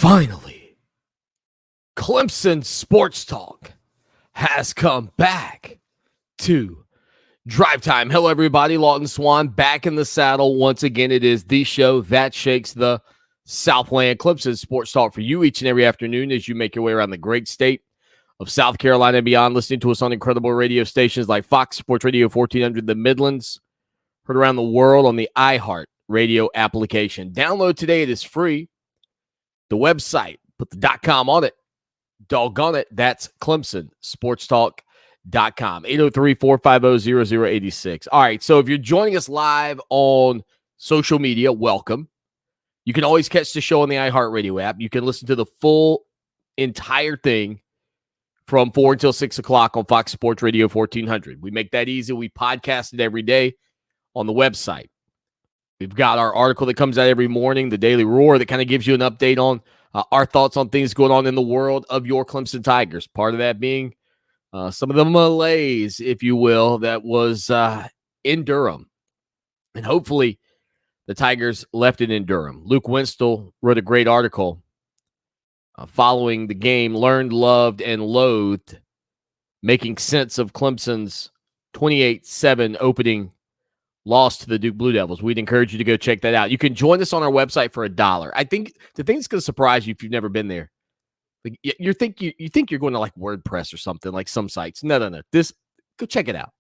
Finally, Clemson Sports Talk has come back to Drive Time. Hello, everybody. Lawton Swan back in the saddle. Once again, it is the show that shakes the Southland. Clemson Sports Talk for you each and every afternoon as you make your way around the great state of South Carolina and beyond, listening to us on incredible radio stations like Fox Sports Radio 1400, the Midlands, heard around the world on the iHeart Radio application. Download today. It is free. The website, put the .com on it. Doggone it, that's ClemsonSportsTalk.com. 803-450-0086. All right, so if you're joining us live on social media, welcome. You can always catch the show on the iHeartRadio app. You can listen to the full entire thing from 4 until 6 o'clock on Fox Sports Radio 1400. We make that easy. We podcast it every day on the website. We've got our article that comes out every morning, the Daily Roar, that kind of gives you an update on our thoughts on things going on in the world of your Clemson Tigers. Part of that being some of the malaise, if you will, that was in Durham. And hopefully the Tigers left it in Durham. Luke Winstall wrote a great article following the game, learned, loved, and loathed, making sense of Clemson's 28-7 opening loss to the Duke Blue Devils. We'd encourage you to go check that out. You can join us on our website for $1. I think the thing that's going to surprise you if you've never been there, like you think you're going to like WordPress or something, like some sites. No. Go check it out.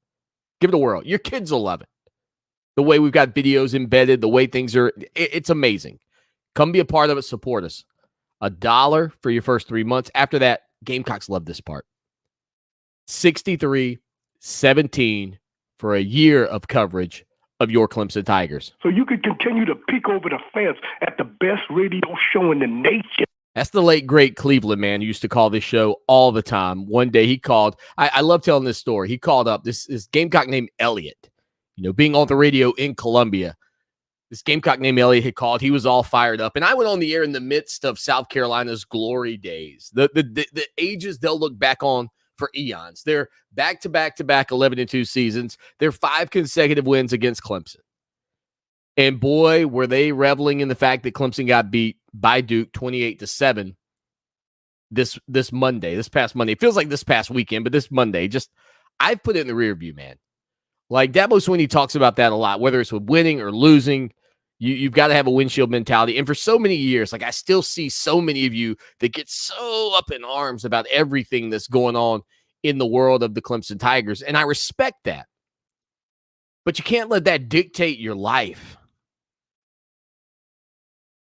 Give it a whirl. Your kids will love it. The way we've got videos embedded, the way things are, it's amazing. Come be a part of it. Support us. $1 for your first 3 months. After that, Gamecocks love this part. 63-17 for a year of coverage of your Clemson Tigers. So you could continue to peek over the fence at the best radio show in the nation. That's the late, great Cleveland man who used to call this show all the time. One day he called. I love telling this story. He called up this Gamecock named Elliot, being on the radio in Columbia. This Gamecock named Elliot had called. He was all fired up. And I went on the air in the midst of South Carolina's glory days, the ages they'll look back on for eons. They're back-to-back-to-back 11-2 seasons. They're 5 consecutive wins against Clemson. And boy, were they reveling in the fact that Clemson got beat by Duke 28-7 this past Monday. It feels like this past weekend, but this Monday, I've put it in the rear view, man. Like Dabo Swanny talks about that a lot, whether it's with winning or losing. You've got to have a windshield mentality. And for so many years, I still see so many of you that get so up in arms about everything that's going on in the world of the Clemson Tigers. And I respect that. But you can't let that dictate your life.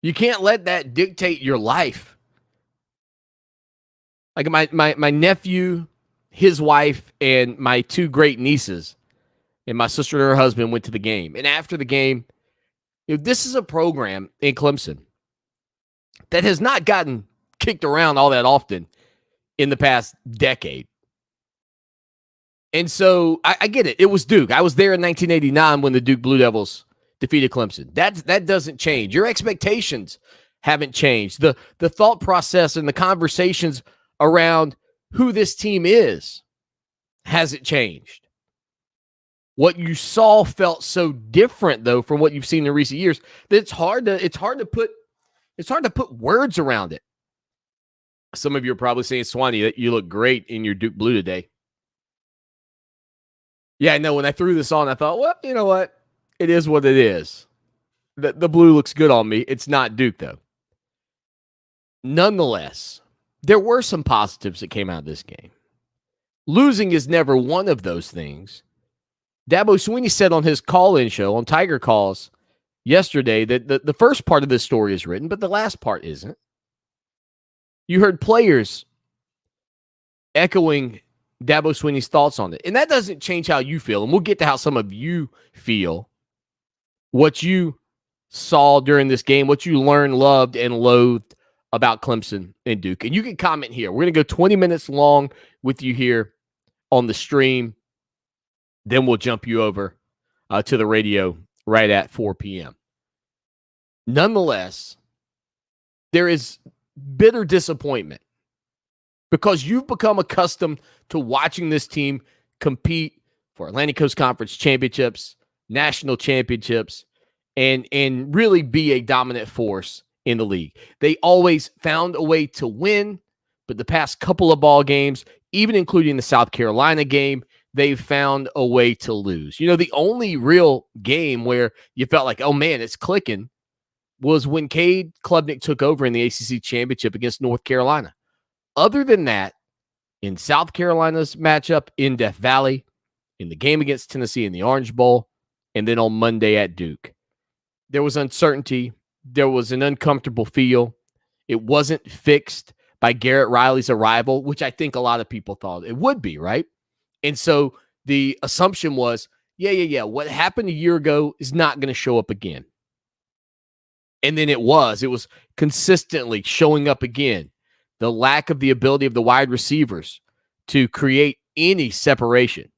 You can't let that dictate your life. Like my nephew, his wife, and my 2 great nieces, and my sister and her husband went to the game. And after the game, this is a program in Clemson that has not gotten kicked around all that often in the past decade. And so I get it. It was Duke. I was there in 1989 when the Duke Blue Devils defeated Clemson. That doesn't change. Your expectations haven't changed. The thought process and the conversations around who this team is hasn't changed. What you saw felt so different, though, from what you've seen in recent years, that it's hard to put words around it. Some of you are probably saying, Swanny, that you look great in your Duke blue today. Yeah, I know. When I threw this on, I thought, well, you know what? It is what it is. The blue looks good on me. It's not Duke, though. Nonetheless, there were some positives that came out of this game. Losing is never one of those things. Dabo Swanny said on his call-in show on Tiger Calls yesterday that the first part of this story is written, but the last part isn't. You heard players echoing Dabo Swanny's thoughts on it. And that doesn't change how you feel. And we'll get to how some of you feel, what you saw during this game, what you learned, loved, and loathed about Clemson and Duke. And you can comment here. We're going to go 20 minutes long with you here on the stream. Then we'll jump you over to the radio right at 4 p.m. Nonetheless, there is bitter disappointment because you've become accustomed to watching this team compete for Atlantic Coast Conference championships, national championships, and really be a dominant force in the league. They always found a way to win, but the past couple of ball games, even including the South Carolina game, they've found a way to lose. The only real game where you felt like, oh man, it's clicking, was when Cade Klubnik took over in the ACC championship against North Carolina. Other than that, in South Carolina's matchup in Death Valley, in the game against Tennessee in the Orange Bowl, and then on Monday at Duke, there was uncertainty. There was an uncomfortable feel. It wasn't fixed by Garrett Riley's arrival, which I think a lot of people thought it would be, right? And so the assumption was, yeah, what happened a year ago is not going to show up again. And then it was consistently showing up again. The lack of the ability of the wide receivers to create any separation.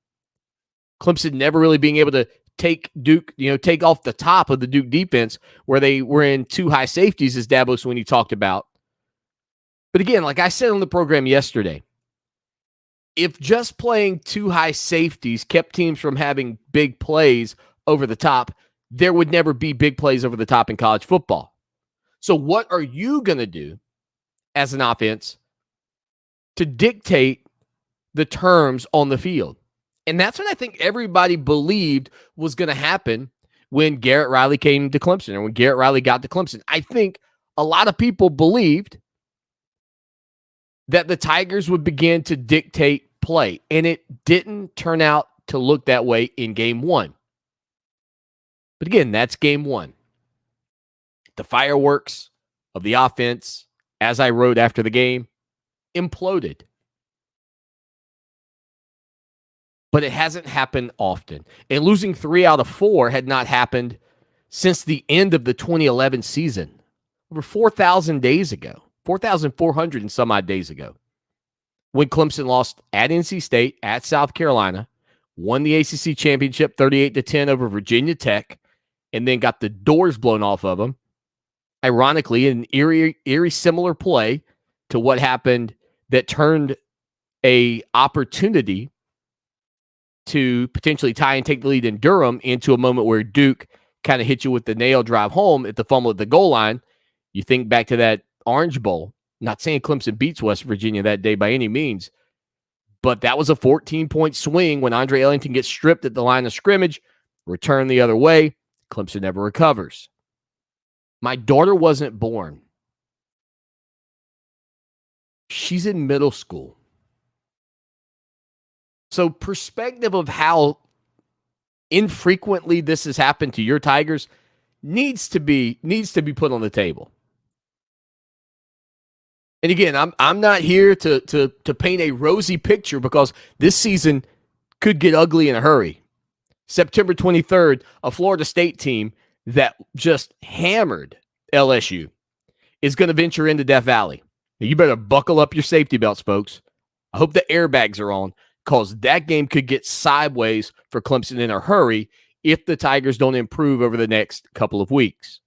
Clemson never really being able to take Duke, take off the top of the Duke defense where they were in two high safeties, as Dabo Swanny talked about. But again, like I said on the program yesterday, if just playing two high safeties kept teams from having big plays over the top, there would never be big plays over the top in college football. So what are you going to do as an offense to dictate the terms on the field? And that's what I think everybody believed was going to happen when Garrett Riley came to Clemson, or when Garrett Riley got to Clemson. I think a lot of people believed that the Tigers would begin to dictate play, and it didn't turn out to look that way in game one. But again, that's game one. The fireworks of the offense, as I wrote after the game, imploded. But it hasn't happened often. And losing 3 out of 4 had not happened since the end of the 2011 season, over 4,000 days ago, 4,400 and some odd days ago, when Clemson lost at NC State, at South Carolina, won the ACC championship 38-10 over Virginia Tech, and then got the doors blown off of them. Ironically, an eerie similar play to what happened that turned a opportunity to potentially tie and take the lead in Durham into a moment where Duke kind of hit you with the nail drive home at the fumble at the goal line. You think back to that Orange Bowl. Not saying Clemson beats West Virginia that day by any means, but that was a 14-point swing when Andre Ellington gets stripped at the line of scrimmage, returned the other way. Clemson never recovers. My daughter wasn't born. She's in middle school. So perspective of how infrequently this has happened to your Tigers needs to be put on the table. And again, I'm not here to paint a rosy picture, because this season could get ugly in a hurry. September 23rd, a Florida State team that just hammered LSU is going to venture into Death Valley. Now, you better buckle up your safety belts, folks. I hope the airbags are on, because that game could get sideways for Clemson in a hurry if the Tigers don't improve over the next couple of weeks.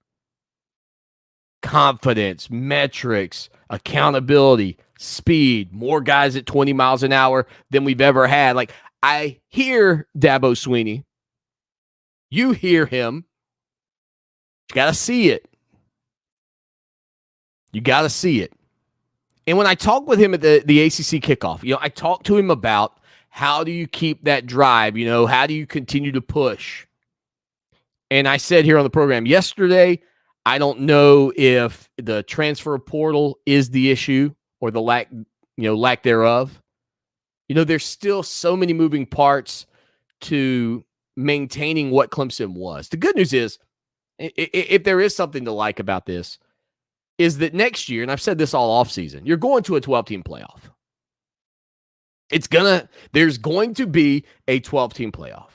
Confidence, metrics, accountability, speed, more guys at 20 miles an hour than we've ever had. Like, I hear Dabo Swanny. You hear him. You got to see it. You got to see it. And when I talk with him at the ACC kickoff, I talk to him about how do you keep that drive? How do you continue to push? And I said here on the program yesterday, I don't know if the transfer portal is the issue or the lack thereof. There's still so many moving parts to maintaining what Clemson was. The good news is, if there is something to like about this, is that next year, and I've said this all offseason, you're going to a 12-team playoff. There's going to be a 12-team playoff.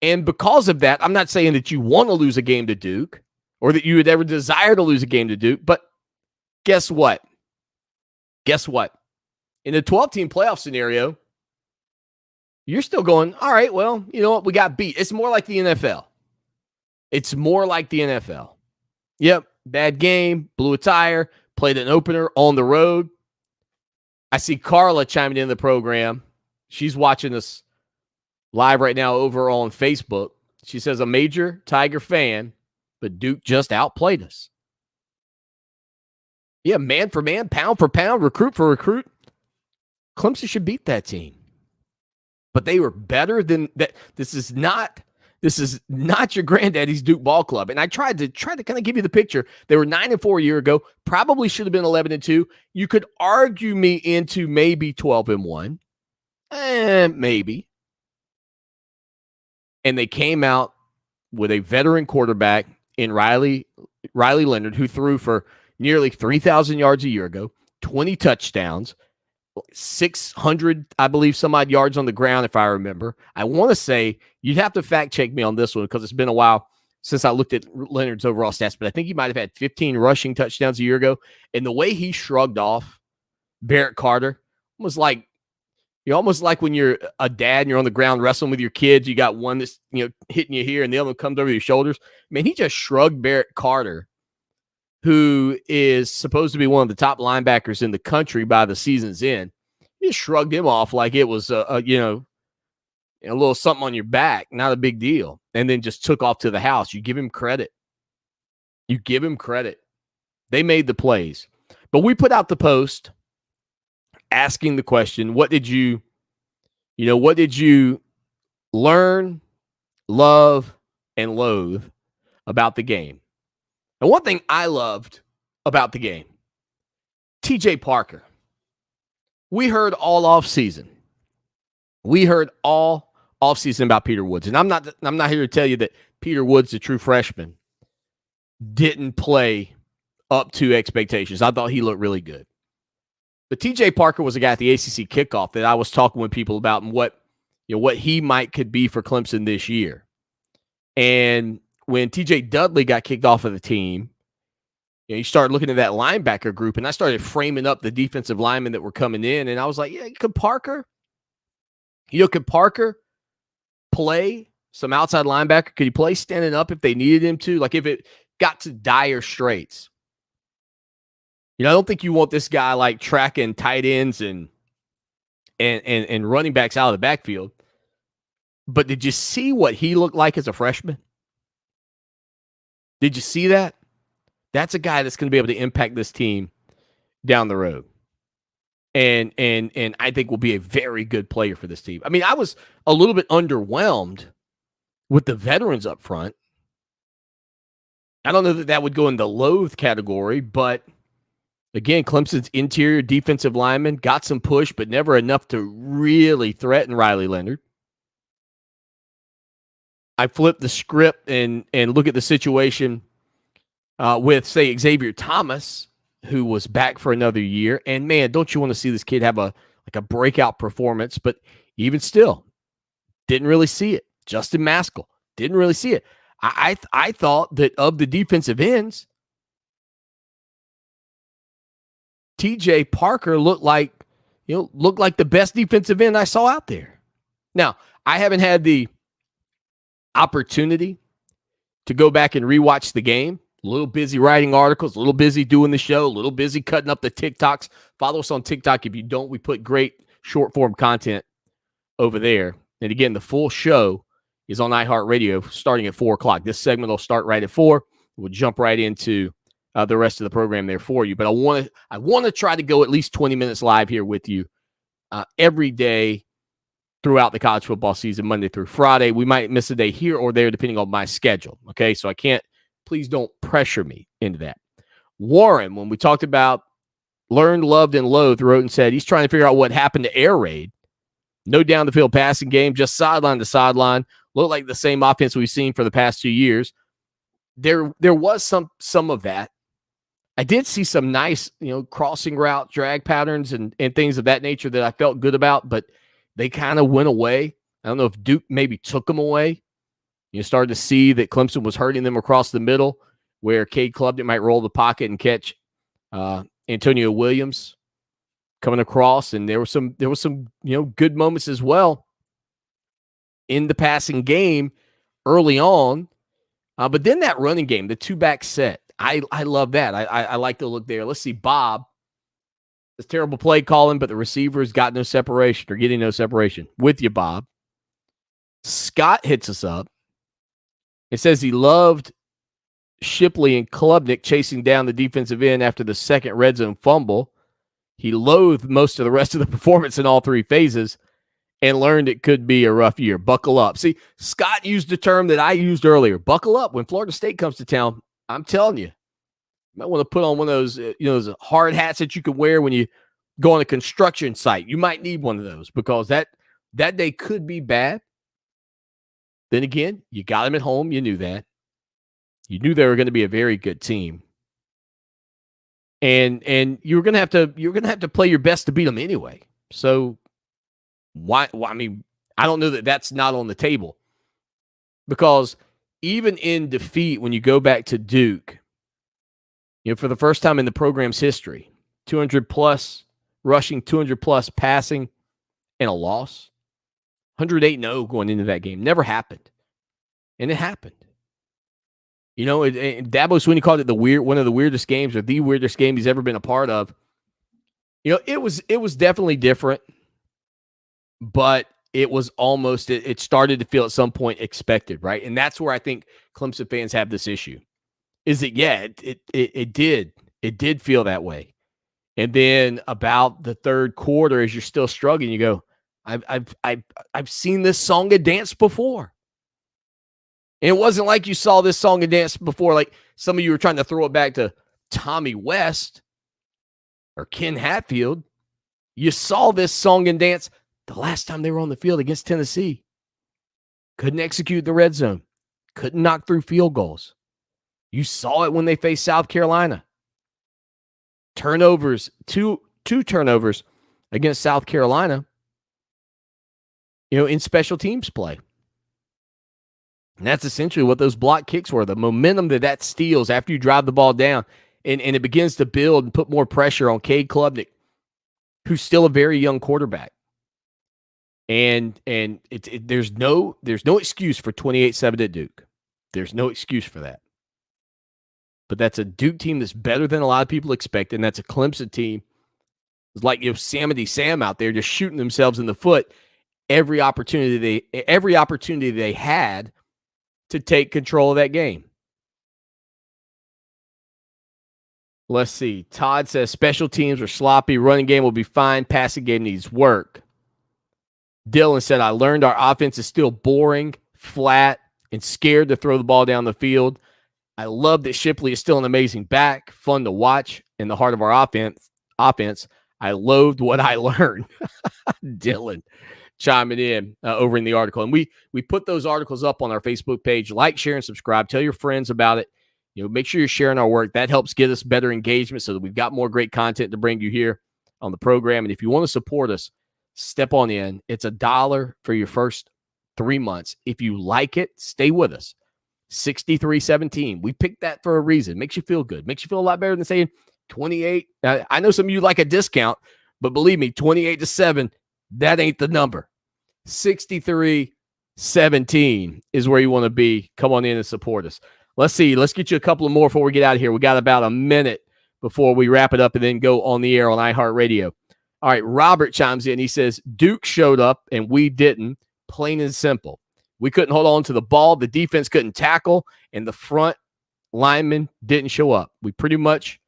And because of that, I'm not saying that you want to lose a game to Duke or that you would ever desire to lose a game to Duke, but guess what? In a 12-team playoff scenario, you're still going, all right, well, you know what? We got beat. It's more like the NFL. Yep, bad game, blew a tire, played an opener on the road. I see Carla chiming in the program. She's watching us live right now over on Facebook. She says, a major Tiger fan, but Duke just outplayed us. Yeah, man for man, pound for pound, recruit for recruit. Clemson should beat that team. But they were better than that. This is not your granddaddy's Duke ball club. And I tried to kind of give you the picture. They were 9-4 a year ago. Probably should have been 11-2. You could argue me into maybe 12-1. Maybe. And they came out with a veteran quarterback in Riley Leonard, who threw for nearly 3,000 yards a year ago, 20 touchdowns, 600, I believe, some odd yards on the ground, if I remember. I want to say, you'd have to fact check me on this one because it's been a while since I looked at Leonard's overall stats, but I think he might have had 15 rushing touchdowns a year ago. And the way he shrugged off Barrett Carter was like, you're almost like when you're a dad and you're on the ground wrestling with your kids. You got one that's hitting you here and the other one comes over your shoulders. Man, he just shrugged Barrett Carter, who is supposed to be one of the top linebackers in the country by the season's end. He just shrugged him off like it was a little something on your back, not a big deal, and then just took off to the house. You give him credit. They made the plays. But we put out the post asking the question, what did you learn, love, and loathe about the game? And one thing I loved about the game, TJ Parker. We heard all offseason about Peter Woods. And I'm not here to tell you that Peter Woods, the true freshman, didn't play up to expectations. I thought he looked really good. But TJ Parker was a guy at the ACC kickoff that I was talking with people about and what he could be for Clemson this year. And when TJ Dudley got kicked off of the team, you started looking at that linebacker group, and I started framing up the defensive linemen that were coming in, and I was like, yeah, could Parker play some outside linebacker? Could he play standing up if they needed him to? Like if it got to dire straits. I don't think you want this guy like tracking tight ends and running backs out of the backfield. But did you see what he looked like as a freshman? Did you see that? That's a guy that's going to be able to impact this team down the road. And I think will be a very good player for this team. I mean, I was a little bit underwhelmed with the veterans up front. I don't know that would go in the loathe category, but again, Clemson's interior defensive lineman got some push, but never enough to really threaten Riley Leonard. I flipped the script and look at the situation with, say, Xavier Thomas, who was back for another year. And, man, don't you want to see this kid have a breakout performance? But even still, didn't really see it. Justin Maskell, didn't really see it. I thought that of the defensive ends, TJ Parker looked like the best defensive end I saw out there. Now, I haven't had the opportunity to go back and rewatch the game. A little busy writing articles, a little busy doing the show, a little busy cutting up the TikToks. Follow us on TikTok. If you don't, we put great short form content over there. And again, the full show is on iHeartRadio starting at 4:00. This segment will start right at 4. We'll jump right into the rest of the program there for you. But I want to try to go at least 20 minutes live here with you every day throughout the college football season, Monday through Friday. We might miss a day here or there depending on my schedule. Okay, so I can't. Please don't pressure me into that. Warren, when we talked about learned, loved, and loathed, wrote and said he's trying to figure out what happened to air raid. No down the field passing game, just sideline to sideline. Looked like the same offense we've seen for the past 2 years. There was some of that. I did see some nice, crossing route drag patterns and things of that nature that I felt good about, but they kind of went away. I don't know if Duke maybe took them away. You started to see that Clemson was hurting them across the middle, where Cade Klubnik might roll the pocket and catch Antonio Williams coming across, and there were some good moments as well in the passing game early on. But then that running game, the two-back set, I love that. I like the look there. Let's see, Bob. It's terrible play calling, but the receivers got no separation or getting no separation. With you, Bob. Scott hits us up. It says he loved Shipley and Klubnik chasing down the defensive end after the second red zone fumble. He loathed most of the rest of the performance in all three phases and learned it could be a rough year. Buckle up. See, Scott used the term that I used earlier. Buckle up. When Florida State comes to town, I'm telling you, you might want to put on one of those, those hard hats that you can wear when you go on a construction site. You might need one of those because that day could be bad. Then again, you got them at home. You knew that. You knew they were going to be a very good team. And you're going to have to play your best to beat them anyway. So why I mean, I don't know that that's not on the table. Because even in defeat, when you go back to Duke, for the first time in the program's history, 200 plus rushing, 200 plus passing, and a loss. 108-0 going into that game. Never happened. And it happened. Dabo Swanny called it one of the weirdest games, or the weirdest game he's ever been a part of. It was definitely different, but it was almost, it started to feel at some point expected, right? And that's where I think Clemson fans have this issue. Is that, yeah, it did feel that way. And then about the third quarter, as you're still struggling, you go, I've seen this song and dance before. And it wasn't like you saw this song and dance before, like some of you were trying to throw it back to Tommy West or Ken Hatfield. You saw this song and dance the last time they were on the field against Tennessee. Couldn't execute the red zone. Couldn't knock through field goals. You saw it when they faced South Carolina. Turnovers, two turnovers against South Carolina, in special teams play. And that's essentially what those block kicks were, the momentum that steals after you drive the ball down, and it begins to build and put more pressure on Cade Klubnik, who's still a very young quarterback. And there's no excuse for 28-7 at Duke. There's no excuse for that. But that's a Duke team that's better than a lot of people expect, and that's a Clemson team. It's like Yosemite Sam out there just shooting themselves in the foot every opportunity they had to take control of that game. Let's see. Todd says special teams are sloppy. Running game will be fine. Passing game needs work. Dylan said, I learned our offense is still boring, flat, and scared to throw the ball down the field. I love that Shipley is still an amazing back, fun to watch in the heart of our offense. I loathed what I learned. Dylan chiming in over in the article. And we put those articles up on our Facebook page. Like, share, and subscribe. Tell your friends about it. Make sure you're sharing our work. That helps get us better engagement so that we've got more great content to bring you here on the program. And if you want to support us, step on in. It's $1 for your first 3 months. If you like it, stay with us. 63-17. We picked that for a reason. Makes you feel good. Makes you feel a lot better than saying 28. I know some of you like a discount, but believe me, 28-7, that ain't the number. 63-17 is where you want to be. Come on in and support us. Let's see. Let's get you a couple of more before we get out of here. We got about a minute before we wrap it up and then go on the air on iHeartRadio. All right, Robert chimes in. He says, Duke showed up and we didn't. Plain and simple. We couldn't hold on to the ball. The defense couldn't tackle, and the front linemen didn't show up. We pretty much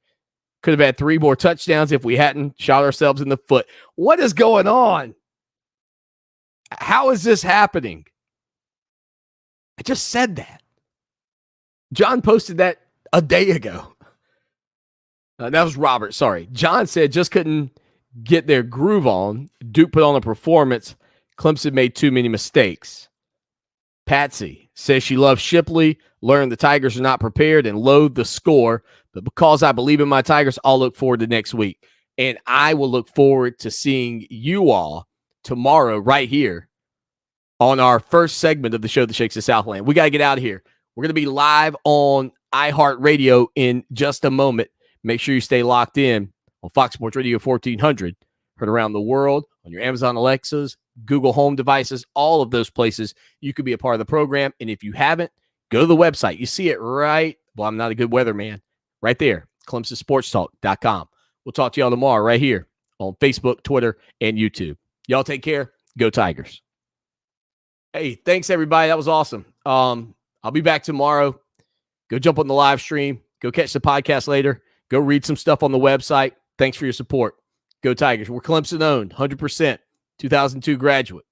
could have had 3 more touchdowns if we hadn't shot ourselves in the foot. What is going on? How is this happening? I just said that. John posted that a day ago. That was Robert. Sorry. John said just couldn't get their groove on. Duke put on a performance. Clemson made too many mistakes. Patsy says she loves Shipley, learned the Tigers are not prepared, and loathed the score. But because I believe in my Tigers, I'll look forward to next week. And I will look forward to seeing you all tomorrow right here on our first segment of the show that shakes the Southland. We got to get out of here. We're going to be live on iHeartRadio in just a moment. Make sure you stay locked in on Fox Sports Radio 1400. Heard around the world on your Amazon Alexas, Google Home devices, all of those places. You could be a part of the program. And if you haven't, go to the website. You see it right. Well, I'm not a good weatherman. Right there, ClemsonSportsTalk.com. We'll talk to y'all tomorrow right here on Facebook, Twitter, and YouTube. Y'all take care. Go Tigers. Hey, thanks, everybody. That was awesome. I'll be back tomorrow. Go jump on the live stream. Go catch the podcast later. Go read some stuff on the website. Thanks for your support. Go Tigers. We're Clemson owned, 100%. 2002 graduate.